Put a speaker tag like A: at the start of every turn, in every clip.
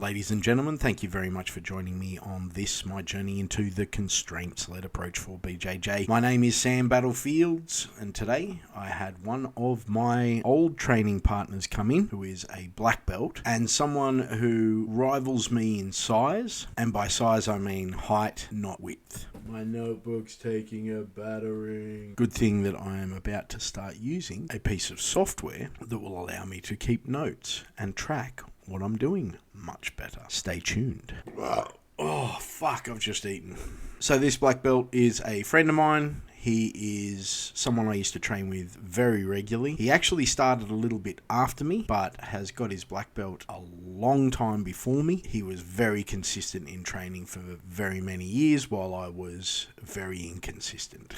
A: Ladies and gentlemen, thank you very much for joining me on this, my journey into the constraints-led approach for BJJ. My name is Sam Battlefields, and today I had one of my old training partners come in, who is a black belt, and someone who rivals me in size, and by size I mean height, not width. My notebook's taking a battering. Good thing that I am about to start using a piece of software that will allow me to keep notes and track what I'm doing much better. Stay tuned. Oh, fuck, I've just eaten. So this black belt is a friend of mine. He is someone I used to train with very regularly. He actually started a little bit after me, but has got his black belt a long time before me. He was very consistent in training for very many years, while I was very inconsistent.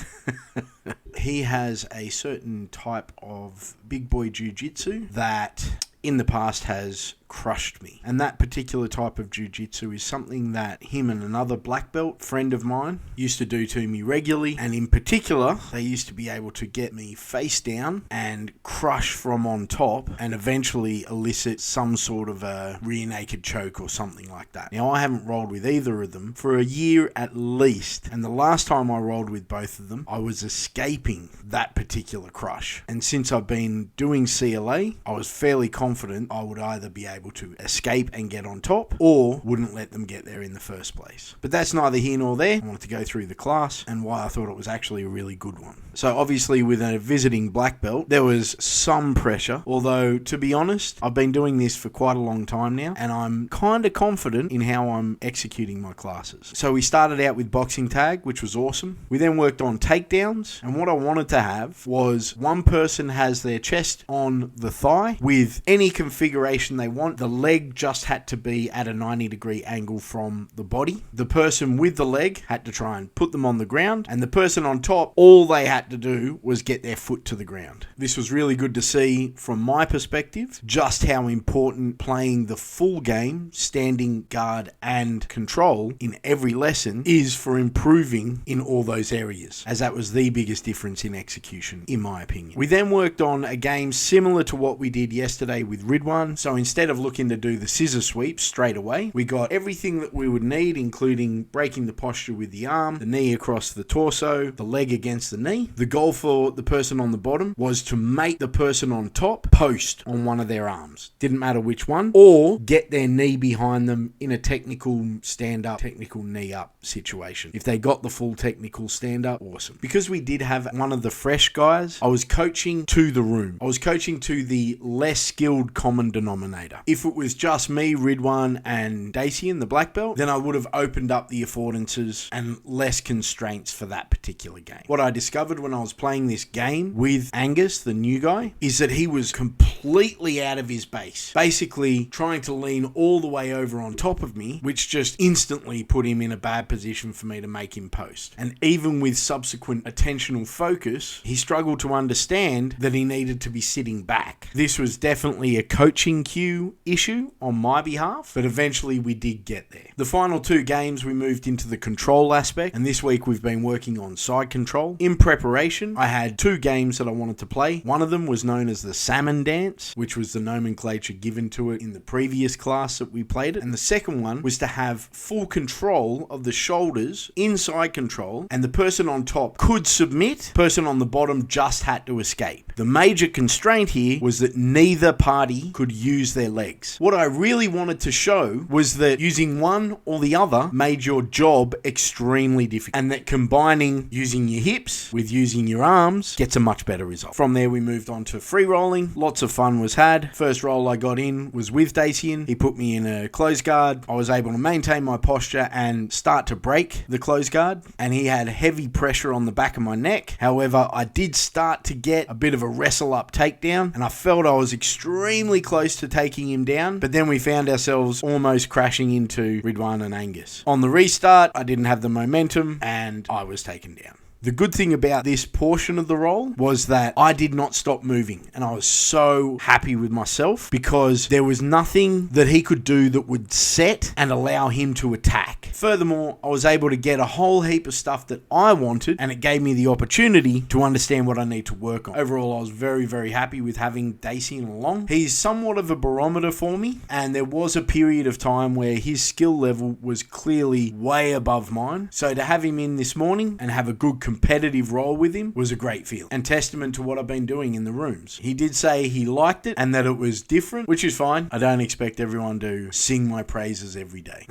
A: He has a certain type of big boy jiu-jitsu that in the past has crushed me. And that particular type of jiu-jitsu is something that him and another black belt friend of mine used to do to me regularly. And in particular, they used to be able to get me face down and crush from on top and eventually elicit some sort of a rear naked choke or something like that. Now, I haven't rolled with either of them for a year at least. And the last time I rolled with both of them, I was escaping that particular crush. And since I've been doing CLA, I was fairly confident I would either be able to escape and get on top or wouldn't let them get there in the first place. But that's neither here nor there. I wanted to go through the class and why I thought it was actually a really good one. So obviously with a visiting black belt, there was some pressure, although to be honest, I've been doing this for quite a long time now and I'm kind of confident in how I'm executing my classes. So we started out with boxing tag, which was awesome. We then worked on takedowns, and what I wanted to have was one person has their chest on the thigh with any configuration they want. The leg just had to be at a 90-degree angle from the body. The person with the leg had to try and put them on the ground, and the person on top, all they had to do was get their foot to the ground. This was really good to see from my perspective, just how important playing the full game, standing, guard, and control in every lesson is for improving in all those areas, as that was the biggest difference in execution, in my opinion. We then worked on a game similar to what we did yesterday with Ridwan. So instead of looking to do the scissor sweep straight away, we got everything that we would need, including breaking the posture with the arm, the knee across the torso, the leg against the knee. The goal for the person on the bottom was to make the person on top post on one of their arms. Didn't matter which one, or get their knee behind them in a technical stand-up, technical knee-up situation. If they got the full technical stand-up, awesome. Because we did have one of the fresh guys, I was coaching to the room. I was coaching to the less skilled common denominator. If it was just me, Ridwan, and Dacian, the black belt, then I would have opened up the affordances and less constraints for that particular game. What I discovered when I was playing this game with Angus, the new guy, is that he was completely out of his base. Basically trying to lean all the way over on top of me, which just instantly put him in a bad position for me to make him post. And even with subsequent attentional focus, he struggled to understand that he needed to be sitting back. This was definitely a coaching cue issue on my behalf, but eventually we did get there. The final two games we moved into the control aspect, and this week we've been working on side control. In preparation, I had two games that I wanted to play. One of them was known as the salmon dance, which was the nomenclature given to it in the previous class that we played it. And the second one was to have full control of the shoulders, inside control, and the person on top could submit, person on the bottom just had to escape. The major constraint here was that neither party could use their legs. What I really wanted to show was that using one or the other made your job extremely difficult, and that combining using your hips with using your arms gets a much better result. From there we moved on to free rolling. Lots of fun was had. First roll I got in was with Dacian. He put me in a close guard. I was able to maintain my posture and start to break the close guard, and he had heavy pressure on the back of my neck. However, I did start to get a bit of a wrestle up takedown, and I felt I was extremely close to taking him down, but then we found ourselves almost crashing into Ridwan and Angus. On the restart, I didn't have the momentum and I was taken down. The good thing about this portion of the role was that I did not stop moving, and I was so happy with myself because there was nothing that he could do that would set and allow him to attack. Furthermore, I was able to get a whole heap of stuff that I wanted, and it gave me the opportunity to understand what I need to work on. Overall, I was very, very happy with having Dacian along. He's somewhat of a barometer for me, and there was a period of time where his skill level was clearly way above mine. So to have him in this morning and have a good competitive role with him was a great feel, and testament to what I've been doing in the rooms. He did say he liked it and that it was different, which is fine. I don't expect everyone to sing my praises every day.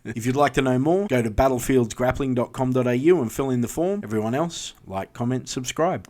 A: If you'd like to know more, go to battlefieldsgrappling.com.au and fill in the form. Everyone else, like, comment, subscribe.